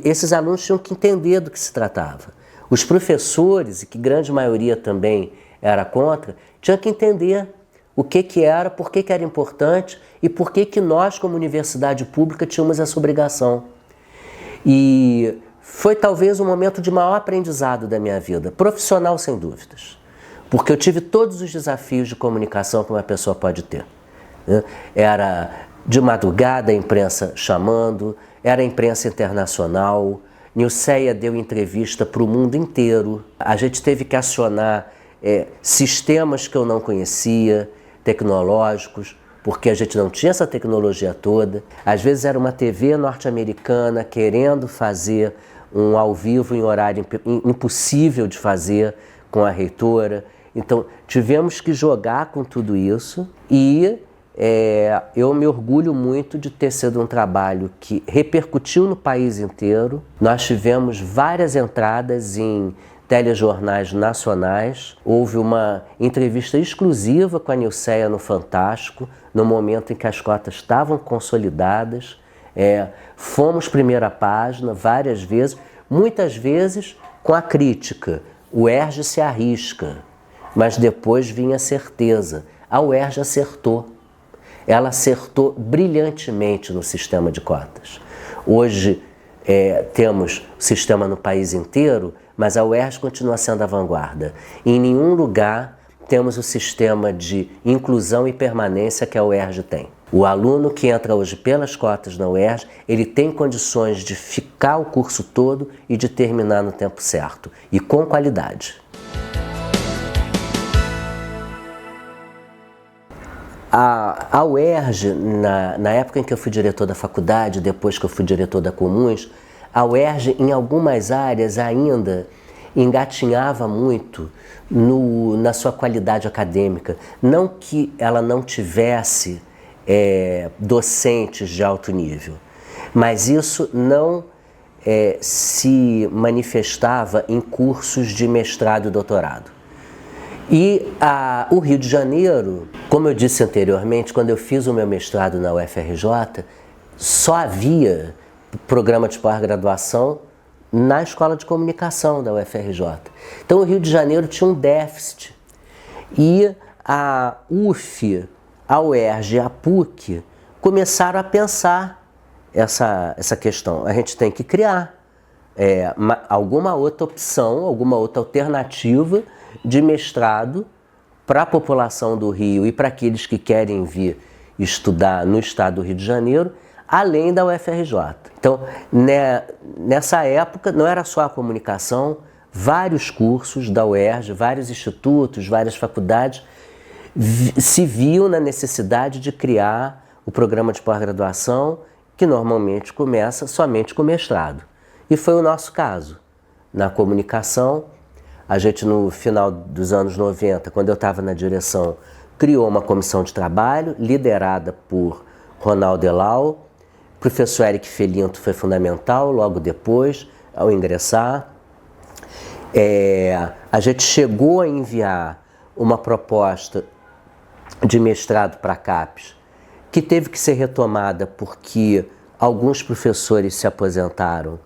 Esses alunos tinham que entender do que se tratava. Os professores, e que grande maioria também era contra, tinham que entender o que era, por que era importante e por que nós, como universidade pública, tínhamos essa obrigação. E foi talvez o momento de maior aprendizado da minha vida, profissional sem dúvidas, porque eu tive todos os desafios de comunicação que uma pessoa pode ter, né? Era de madrugada a imprensa chamando, era a imprensa internacional, Nilceia deu entrevista para o mundo inteiro, a gente teve que acionar sistemas que eu não conhecia, tecnológicos, porque a gente não tinha essa tecnologia toda. Às vezes era uma TV norte-americana querendo fazer um ao vivo em horário impossível de fazer com a reitora. Então, tivemos que jogar com tudo isso e eu me orgulho muito de ter sido um trabalho que repercutiu no país inteiro. Nós tivemos várias entradas em telejornais nacionais. Houve uma entrevista exclusiva com a Nilceia no Fantástico, no momento em que as cotas estavam consolidadas. Fomos primeira página várias vezes, muitas vezes com a crítica. O UERJ se arrisca, mas depois vinha a certeza. A UERJ acertou. Ela acertou brilhantemente no sistema de cotas. Hoje temos o sistema no país inteiro, mas a UERJ continua sendo a vanguarda. Em nenhum lugar temos o sistema de inclusão e permanência que a UERJ tem. O aluno que entra hoje pelas cotas na UERJ, ele tem condições de ficar o curso todo e de terminar no tempo certo, e com qualidade. A UERJ, na época em que eu fui diretor da faculdade, depois que eu fui diretor da Comuns, a UERJ, em algumas áreas, ainda engatinhava muito na sua qualidade acadêmica. Não que ela não tivesse docentes de alto nível, mas isso não se manifestava em cursos de mestrado e doutorado. E o Rio de Janeiro Como eu disse anteriormente, quando eu fiz o meu mestrado na UFRJ, só havia programa de pós-graduação na Escola de Comunicação da UFRJ. Então o Rio de Janeiro tinha um déficit. E a UF, a UERJ e a PUC começaram a pensar essa questão. A gente tem que criar alguma outra opção, alguma outra alternativa de mestrado para a população do Rio e para aqueles que querem vir estudar no estado do Rio de Janeiro, além da UFRJ. Então, nessa época, não era só a comunicação, vários cursos da UERJ, vários institutos, várias faculdades se viam na necessidade de criar o programa de pós-graduação, que normalmente começa somente com mestrado. E foi o nosso caso. Na comunicação, a gente no final dos anos 90, quando eu estava na direção, criou uma comissão de trabalho liderada por Ronaldo Elau. O professor Eric Felinto foi fundamental logo depois, ao ingressar. A gente chegou a enviar uma proposta de mestrado para a CAPES, que teve que ser retomada porque alguns professores se aposentaram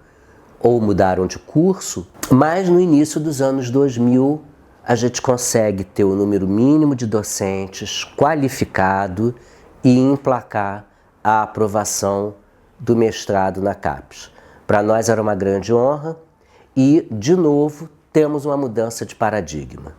ou mudaram de curso, mas no início dos anos 2000 a gente consegue ter o número mínimo de docentes qualificado e emplacar a aprovação do mestrado na CAPES. Para nós era uma grande honra e, de novo, temos uma mudança de paradigma,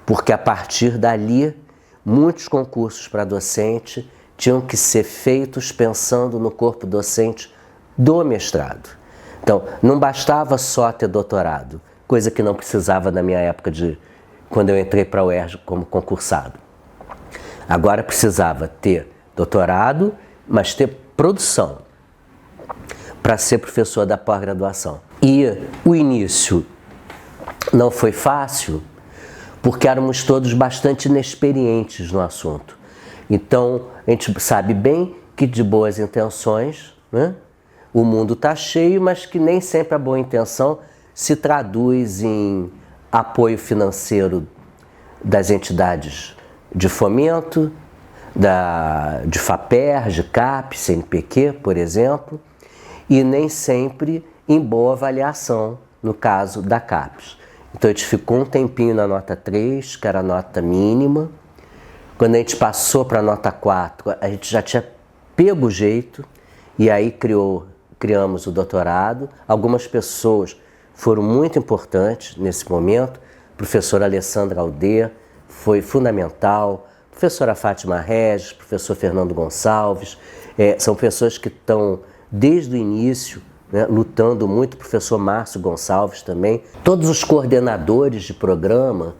porque a partir dali, muitos concursos para docente tinham que ser feitos pensando no corpo docente do mestrado. Então, não bastava só ter doutorado, coisa que não precisava na minha época quando eu entrei para a UERJ como concursado. Agora precisava ter doutorado, mas ter produção para ser professor da pós-graduação. E o início não foi fácil, porque éramos todos bastante inexperientes no assunto. Então, a gente sabe bem que de boas intenções, né, o mundo está cheio, mas que nem sempre a boa intenção se traduz em apoio financeiro das entidades de fomento, de FAPER, de CAPES, CNPq, por exemplo, e nem sempre em boa avaliação, no caso da CAPES. Então a gente ficou um tempinho na nota 3, que era a nota mínima. Quando a gente passou para a nota 4, a gente já tinha pego o jeito, e aí criamos o doutorado. Algumas pessoas foram muito importantes nesse momento. A professora Alessandra Alder foi fundamental, a professora Fátima Regis, professor Fernando Gonçalves, são pessoas que estão desde o início, né, lutando muito, o professor Márcio Gonçalves também. Todos os coordenadores de programa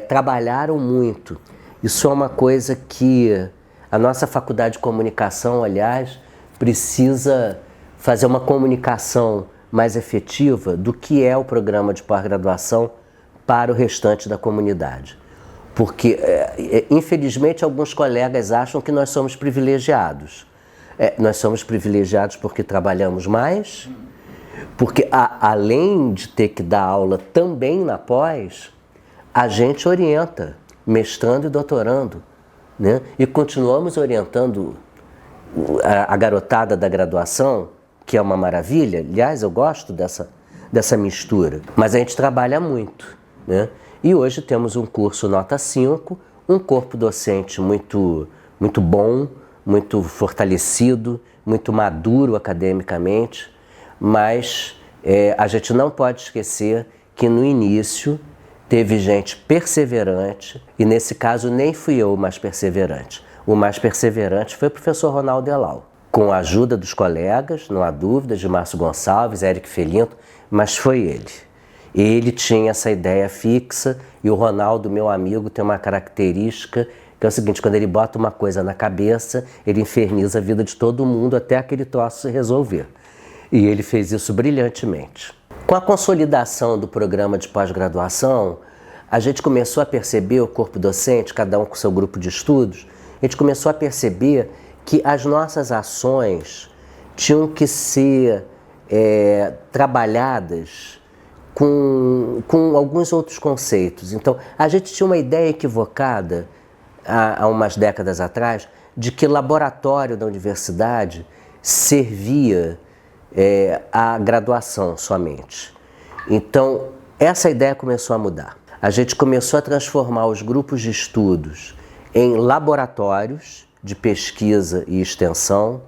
trabalharam muito. Isso é uma coisa que a nossa faculdade de comunicação, aliás, precisa fazer uma comunicação mais efetiva do que é o programa de pós-graduação para o restante da comunidade. Porque, infelizmente, alguns colegas acham que nós somos privilegiados. Nós somos privilegiados porque trabalhamos mais, porque além de ter que dar aula também na pós, a gente orienta, mestrando e doutorando, né? E continuamos orientando a garotada da graduação, que é uma maravilha. Aliás, eu gosto dessa mistura, mas a gente trabalha muito, né? E hoje temos um curso nota 5, um corpo docente muito bom, muito fortalecido, muito maduro academicamente, mas a gente não pode esquecer que no início teve gente perseverante, e nesse caso nem fui eu o mais perseverante. O mais perseverante foi o professor Ronaldo Elau, com a ajuda dos colegas, não há dúvida, de Márcio Gonçalves, Eric Felinto, mas foi ele. Ele tinha essa ideia fixa, e o Ronaldo, meu amigo, tem uma característica que é o seguinte: quando ele bota uma coisa na cabeça, ele inferniza a vida de todo mundo até aquele troço se resolver. E ele fez isso brilhantemente. Com a consolidação do programa de pós-graduação, a gente começou a perceber, o corpo docente, cada um com seu grupo de estudos, a gente começou a perceber que as nossas ações tinham que ser trabalhadas com alguns outros conceitos. Então, a gente tinha uma ideia equivocada há umas décadas atrás, de que laboratório da universidade servia a graduação somente. Então, essa ideia começou a mudar. A gente começou a transformar os grupos de estudos em laboratórios de pesquisa e extensão,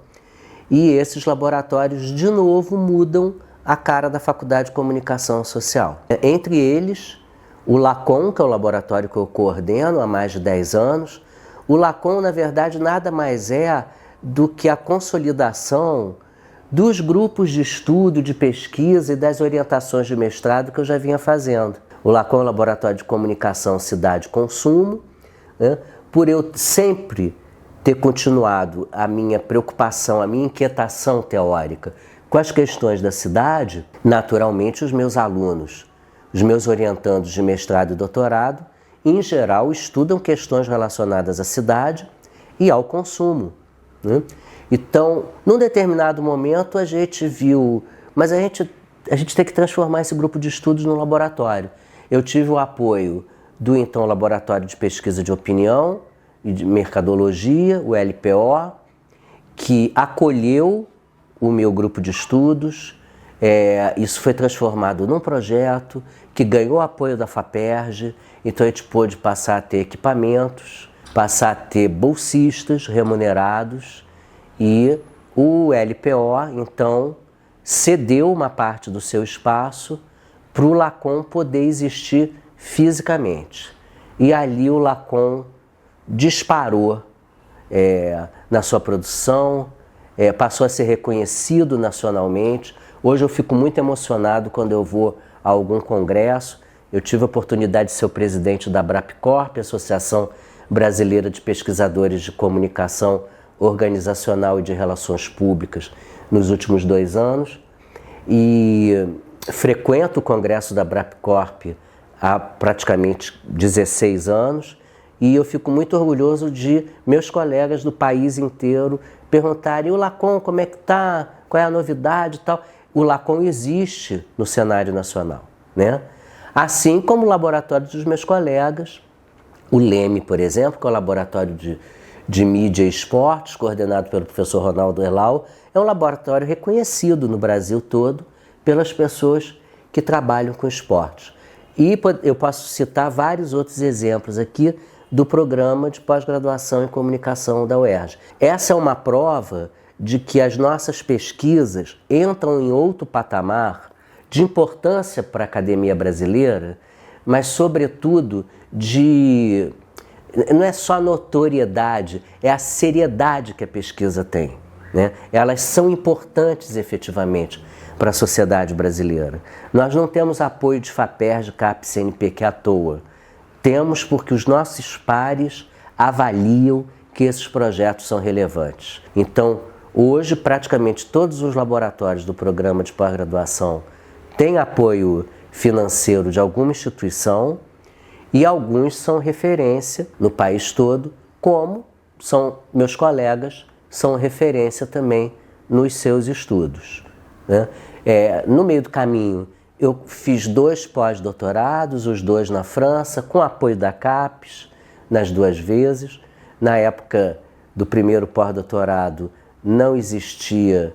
e esses laboratórios, de novo, mudam a cara da Faculdade de Comunicação Social. Entre eles, o LACOM, que é o laboratório que eu coordeno há mais de 10 anos. O LACOM, na verdade, nada mais é do que a consolidação dos grupos de estudo, de pesquisa e das orientações de mestrado que eu já vinha fazendo. O LACOM é o Laboratório de Comunicação, Cidade e Consumo, né? Por eu sempre ter continuado a minha preocupação, a minha inquietação teórica com as questões da cidade, naturalmente os meus alunos, os meus orientandos de mestrado e doutorado, em geral, estudam questões relacionadas à cidade e ao consumo, né? Então, num determinado momento, a gente viu, mas a gente tem que transformar esse grupo de estudos no laboratório. Eu tive o apoio do então Laboratório de Pesquisa de Opinião e de Mercadologia, o LPO, que acolheu o meu grupo de estudos. Isso foi transformado num projeto que ganhou apoio da FAPERJ, então a gente pôde passar a ter equipamentos, passar a ter bolsistas remunerados, e o LPO, então, cedeu uma parte do seu espaço para o LACOM poder existir fisicamente. E ali o LACOM disparou na sua produção, passou a ser reconhecido nacionalmente. Hoje eu fico muito emocionado quando eu vou a algum congresso. Eu tive a oportunidade de ser o presidente da Abrapcorp, Associação Brasileira de Pesquisadores de Comunicação Organizacional e de Relações Públicas, nos últimos 2 anos. E frequento o congresso da Abrapcorp há praticamente 16 anos. E eu fico muito orgulhoso de meus colegas do país inteiro perguntarem: e o LACOM, como é que está? Qual é a novidade e tal? O LACOM existe no cenário nacional, né? Assim como o laboratório dos meus colegas, o LEME, por exemplo, que é o laboratório de mídia e esportes, coordenado pelo professor Ronaldo Erlau, é um laboratório reconhecido no Brasil todo pelas pessoas que trabalham com esportes. E eu posso citar vários outros exemplos aqui do programa de pós-graduação em comunicação da UERJ. Essa é uma prova de que as nossas pesquisas entram em outro patamar de importância para a academia brasileira, mas, sobretudo, não é só a notoriedade, é a seriedade que a pesquisa tem, né? Elas são importantes efetivamente para a sociedade brasileira. Nós não temos apoio de FAPERJ, CAPES, CNPq à toa. Temos porque os nossos pares avaliam que esses projetos são relevantes. Então, hoje, praticamente todos os laboratórios do programa de pós-graduação têm apoio financeiro de alguma instituição, e alguns são referência no país todo, como são meus colegas, são referência também nos seus estudos, né? No meio do caminho, eu fiz 2 pós-doutorados, os 2 na França, com apoio da CAPES, nas 2 vezes. Na época do primeiro pós-doutorado, não existia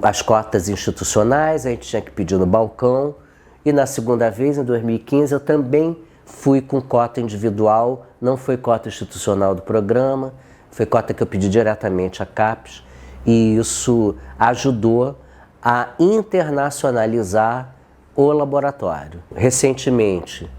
as cotas institucionais, a gente tinha que pedir no balcão. E na segunda vez, em 2015, eu também fui com cota individual, não foi cota institucional do programa, foi cota que eu pedi diretamente à CAPES, e isso ajudou a internacionalizar o laboratório. Recentemente,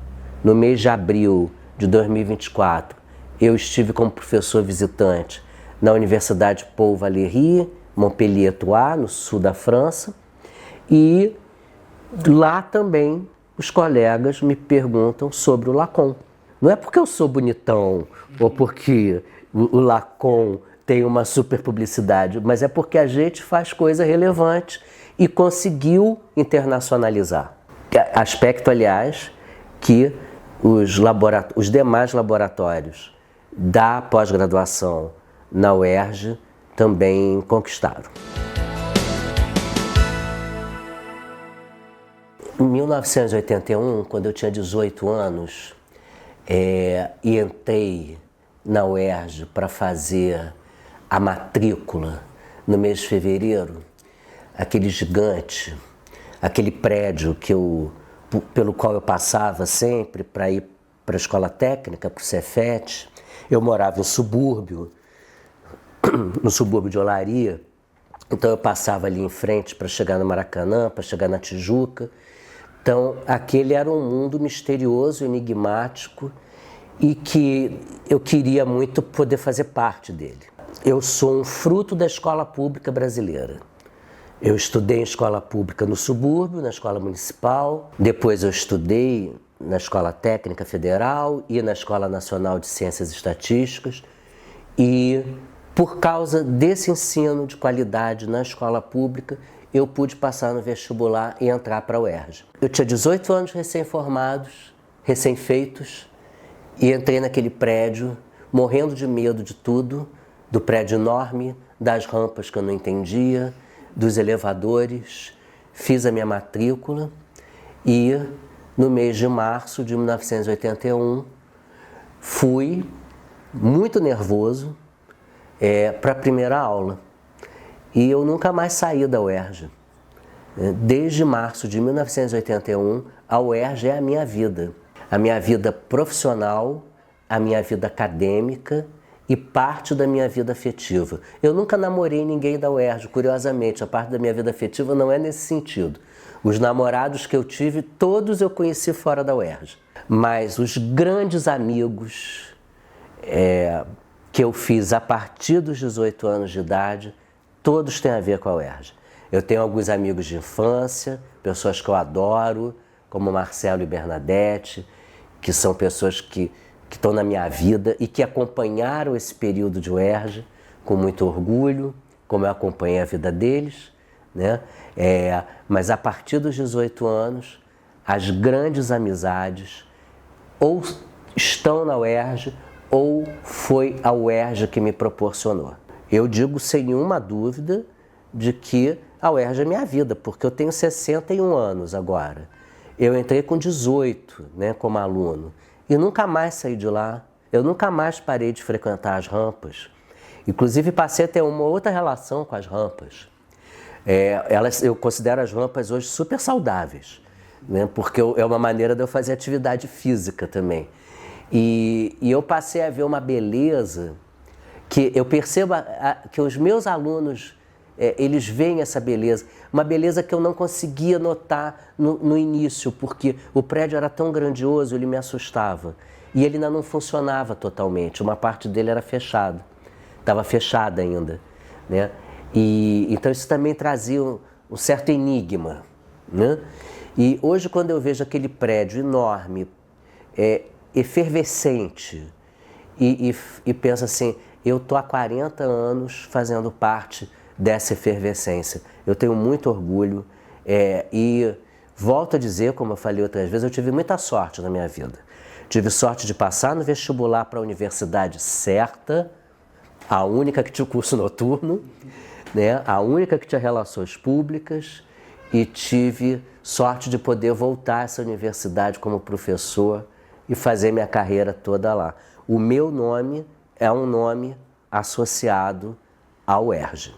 no mês de abril de 2024, eu estive como professor visitante na Universidade Paul Valéry, Montpellier-Thouars, no sul da França, e lá também os colegas me perguntam sobre o LACOM. Não é porque eu sou bonitão ou porque o LACOM tem uma super publicidade, mas é porque a gente faz coisa relevante e conseguiu internacionalizar. Aspecto, aliás, que os demais laboratórios da pós-graduação na UERJ também conquistaram. Em 1981, quando eu tinha 18 anos, e entrei na UERJ para fazer a matrícula no mês de fevereiro, aquele gigante, aquele prédio pelo qual eu passava sempre para ir para a escola técnica, para o Cefet. Eu morava no subúrbio de Olaria, então eu passava ali em frente para chegar no Maracanã, para chegar na Tijuca. Então aquele era um mundo misterioso, enigmático, e que eu queria muito poder fazer parte dele. Eu sou um fruto da escola pública brasileira. Eu estudei em escola pública no subúrbio, na escola municipal, depois eu estudei na Escola Técnica Federal e na Escola Nacional de Ciências e Estatísticas, e por causa desse ensino de qualidade na escola pública, eu pude passar no vestibular e entrar para a UERJ. Eu tinha 18 anos recém-formados, recém-feitos, e entrei naquele prédio, morrendo de medo de tudo, do prédio enorme, das rampas que eu não entendia, dos elevadores. Fiz a minha matrícula e, no mês de março de 1981, fui muito nervoso para a primeira aula. E eu nunca mais saí da UERJ. Desde março de 1981, a UERJ é a minha vida profissional, a minha vida acadêmica e parte da minha vida afetiva. Eu nunca namorei ninguém da UERJ, curiosamente, a parte da minha vida afetiva não é nesse sentido. Os namorados que eu tive, todos eu conheci fora da UERJ. Mas os grandes amigos que eu fiz a partir dos 18 anos de idade, todos têm a ver com a UERJ. Eu tenho alguns amigos de infância, pessoas que eu adoro, como Marcelo e Bernadette, que são pessoas que estão na minha vida e que acompanharam esse período de UERJ com muito orgulho, como eu acompanhei a vida deles, né? Mas a partir dos 18 anos, as grandes amizades ou estão na UERJ ou foi a UERJ que me proporcionou. Eu digo sem nenhuma dúvida de que a UERJ é minha vida, porque eu tenho 61 anos agora. Eu entrei com 18, né, como aluno, e nunca mais saí de lá. Eu nunca mais parei de frequentar as rampas. Inclusive passei a ter uma outra relação com as rampas. Eu considero as rampas hoje super saudáveis, né, porque é uma maneira de eu fazer atividade física também. E eu passei a ver uma beleza que eu percebo que os meus alunos, eles veem essa beleza, uma beleza que eu não conseguia notar no início, porque o prédio era tão grandioso, ele me assustava. E ele ainda não funcionava totalmente, uma parte dele era fechada, estava fechada ainda, né? Então isso também trazia um certo enigma, né? E hoje, quando eu vejo aquele prédio enorme, efervescente, e penso assim, eu estou há 40 anos fazendo parte dessa efervescência. Eu tenho muito orgulho e volto a dizer, como eu falei outras vezes, eu tive muita sorte na minha vida. Tive sorte de passar no vestibular para a universidade certa, a única que tinha o curso noturno, né? A única que tinha relações públicas, e tive sorte de poder voltar a essa universidade como professor e fazer minha carreira toda lá. O meu nome é um nome associado ao UERJ.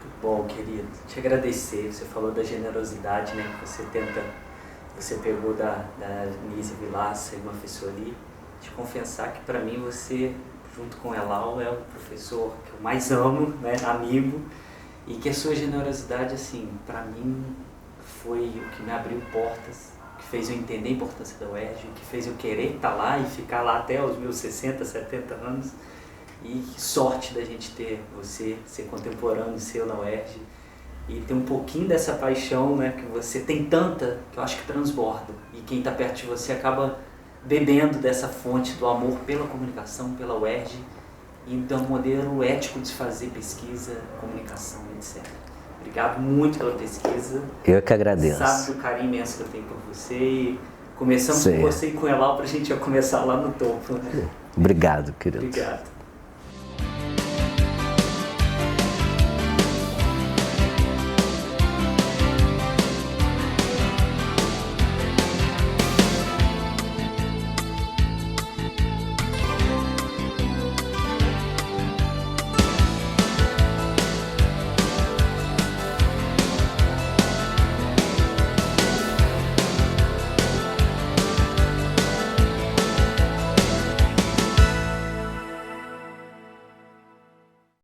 Muito bom, querido. Te agradecer. Você falou da generosidade, né? Você pegou da Nise Vilaça e uma Fissoli. Te confessar que para mim você, junto com Elal, é o professor que eu mais amo, né? Amigo. E que a sua generosidade, assim, para mim foi o que me abriu portas, que fez eu entender a importância da UERJ, que fez eu querer estar lá e ficar lá até os meus 60, 70 anos. E que sorte da gente ter você, ser contemporâneo seu na UERJ, e ter um pouquinho dessa paixão, né, que você tem tanta, que eu acho que transborda. E quem está perto de você acaba bebendo dessa fonte do amor pela comunicação, pela UERJ, e então um modelo ético de se fazer pesquisa, comunicação, etc. Obrigado muito pela pesquisa. Eu que agradeço. Sabe do carinho imenso que eu tenho por você, e começamos com você e com o Elal para a gente já começar lá no topo, né? Obrigado, querido. Obrigado.